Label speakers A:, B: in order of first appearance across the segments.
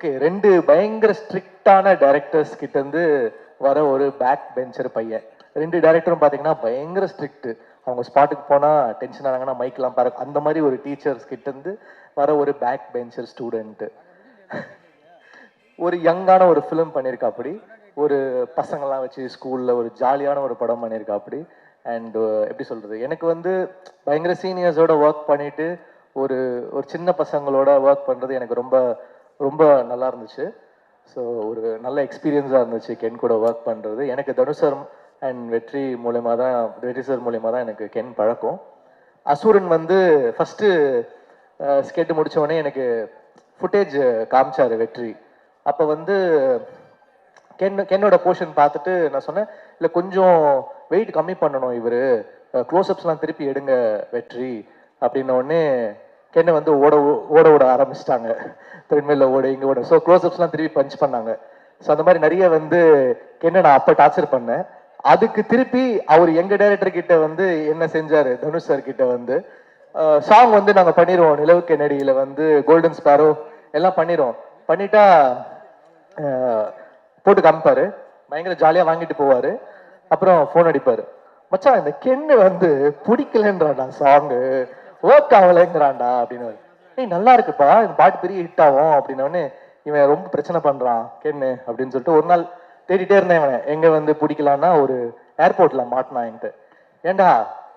A: Okay, 2 பயங்கர ஸ்ட்ரிக்டான directors கிட்ட இருந்து வர ஒரு பேக் பெஞ்சர் பையன். 2 டைரக்டரும் பாத்தீங்கன்னா பயங்கர ஸ்ட்ரிக்ட். அவங்க ஸ்பாட்டுக்கு போனா டென்ஷன் ஆனாங்கன்னா மைக்லாம் பாரு, அந்த மாதிரி ஒரு டீச்சர்ஸ் கிட்ட இருந்து வர ஒரு பேக் பெஞ்சர் ஸ்டூடெண்ட். ஒரு யங்கான ஒரு ஃபிலிம் பண்ணியிருக்காப்படி, ஒரு பசங்கள்லாம் வச்சு ஸ்கூல்ல ஒரு ஜாலியான ஒரு படம் பண்ணியிருக்காப்படி. அண்ட் எப்படி சொல்றது, எனக்கு வந்து பயங்கர சீனியர்ஸோட ஒர்க் பண்ணிட்டு ஒரு ஒரு சின்ன பசங்களோட ஒர்க் பண்றது எனக்கு ரொம்ப ரொம்ப நல்லா இருந்துச்சு. ஸோ ஒரு நல்ல எக்ஸ்பீரியன்ஸாக இருந்துச்சு கென் கூட ஒர்க் பண்ணுறது. எனக்கு தனுஷர் அண்ட் வெற்றி சார் மூலியமாக தான் எனக்கு கென் பழக்கம். அசூரன் வந்து ஃபஸ்ட்டு ஸ்கெட்டு முடிச்ச உடனே எனக்கு ஃபுட்டேஜ் காமிச்சாரு வெற்றி. அப்போ வந்து கென்னோட போர்ஷன் பார்த்துட்டு நான் சொன்னேன், இல்லை கொஞ்சம் வெயிட் கம்மி பண்ணணும் இவர், க்ளோஸ்அப்ஸ்லாம் திருப்பி எடுங்க வெற்றி அப்படின்ன உடனே கென்னை வந்து ஓட ஓட ஓட ஆரம்பிச்சிட்டாங்க. த்ரெட்மில்ல ஓட இங்கே ஓட. ஸோ க்ளோஸ்அப்ஸ்லாம் திருப்பி பஞ்ச் பண்ணாங்க. ஸோ அந்த மாதிரி நிறைய வந்து கென்னை நான் அப்போ டார்ச்சர் பண்ணேன். அதுக்கு திருப்பி அவர் எங்க டைரக்டர் கிட்ட வந்து என்ன செஞ்சாரு, தனுஷ் சார் கிட்ட வந்து சாங் வந்து நாங்கள் பண்ணிடுவோம், நிலவு கென்னடியில வந்து கோல்டன் ஸ்பாரோ எல்லாம் பண்ணிடுவோம். பண்ணிட்டா போட்டு காமிப்பாரு, பயங்கர ஜாலியாக வாங்கிட்டு போவாரு. அப்புறம் ஃபோன் அடிப்பாரு, மச்சான் இந்த கென்னு வந்து பிடிக்கலன்றான்டா, சாங்கு ஒர்க் ஆகலைங்கிறான்டா அப்படின்னு. ஏய் நல்லா இருக்குப்பா, இந்த பாட்டு பெரிய ஹிட் ஆகும் அப்படின்னோடனே இவன் ரொம்ப பிரச்சனை பண்றான் கென்னு அப்படின்னு சொல்லிட்டு ஒரு நாள் தேடிட்டே இருந்தேன். இவன் எங்க வந்து பிடிக்கலான்னா ஒரு ஏர்போர்ட்ல மாட்டினான் என்கிட்ட. ஏண்டா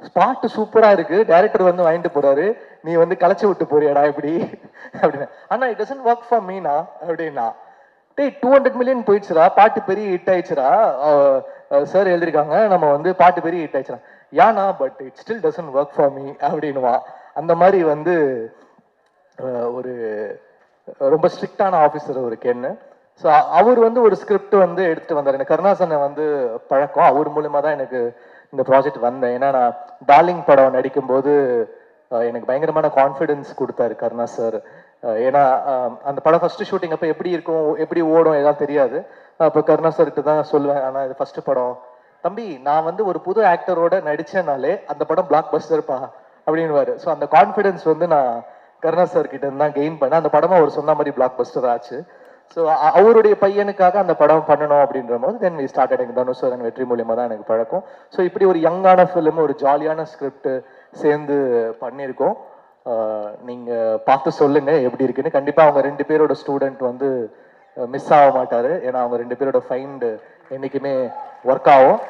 A: ஸ்பாட்டு சூப்பரா இருக்கு, டைரக்டர் வந்து வாங்கிட்டு போறாரு, நீ வந்து களைச்சி விட்டு போறியாடா இப்படி அப்படின்னு. ஆனா it doesn't work for Meena அப்படின்னா. டேய் 200 மில்லியன் போயிடுச்சுரா, பாட்டு பெரிய ஹிட் ஆயிடுச்சுரா, சார் எழுதிருக்காங்க நம்ம வந்து பாட்டு பெரிய ஹிட் ஆயிடுச்சுரா. யானா but it still doesn't work for me அப்படின்னுவான். அந்த மாதிரி வந்து ஒரு ரொம்ப ஸ்ட்ரிக்டான ஆஃபீஸர் ஒரு கென்னு. ஸோ அவர் வந்து ஒரு ஸ்கிரிப்ட் வந்து எடுத்துட்டு வந்தார். எனக்கு கருணாசனை வந்து பழக்கம், அவர் மூலமா தான் எனக்கு இந்த ப்ராஜெக்ட் வந்தேன். ஏன்னா நான் டார்லிங் படம் நடிக்கும்போது எனக்கு பயங்கரமான கான்ஃபிடென்ஸ் கொடுத்தாரு கருணா சார். ஏன்னா அந்த படம் ஃபர்ஸ்ட் ஷூட்டிங் அப்போ எப்படி இருக்கும், எப்படி ஓடும் எல்லாம் தெரியாது. அப்போ கருணா சார்கிட்ட தான் சொல்லுவேன், ஆனால் இது ஃபர்ஸ்ட் படம் தம்பி, நான் வந்து ஒரு புது ஆக்டரோட நடிச்சேனாலே அந்த படம் பிளாக் பஸ்டர்ப்பா அப்படின்னுவாரு. ஸோ அந்த கான்ஃபிடென்ஸ் வந்து நான் கருணா சார் கிட்ட இருந்து தான் கெயின் பண்ணேன். அந்த படமா அவர் சொன்ன மாதிரி பிளாக் பஸ்டர் ஆச்சு. ஸோ அவருடைய பையனுக்காக அந்த படம் பண்ணணும் அப்படின்ற போது தென் வி ஸ்டார்டட். எனக்கு தனுஷ் சார் வெற்றி மூலியமா தான் எனக்கு பழக்கம். ஸோ இப்படி ஒரு யங்கான ஃபிலிம், ஒரு ஜாலியான ஸ்கிரிப்ட் சேர்ந்து பண்ணியிருக்கோம். நீங்க பார்த்து சொல்லுங்க எப்படி இருக்குன்னு. கண்டிப்பா அவங்க 2 பேரோட ஸ்டூடெண்ட் வந்து மிஸ் ஆக மாட்டாரு. ஏன்னா அவங்க 2 பேரோட ஃபைண்ட் என்னைக்குமே ஒர்க் ஆகும்.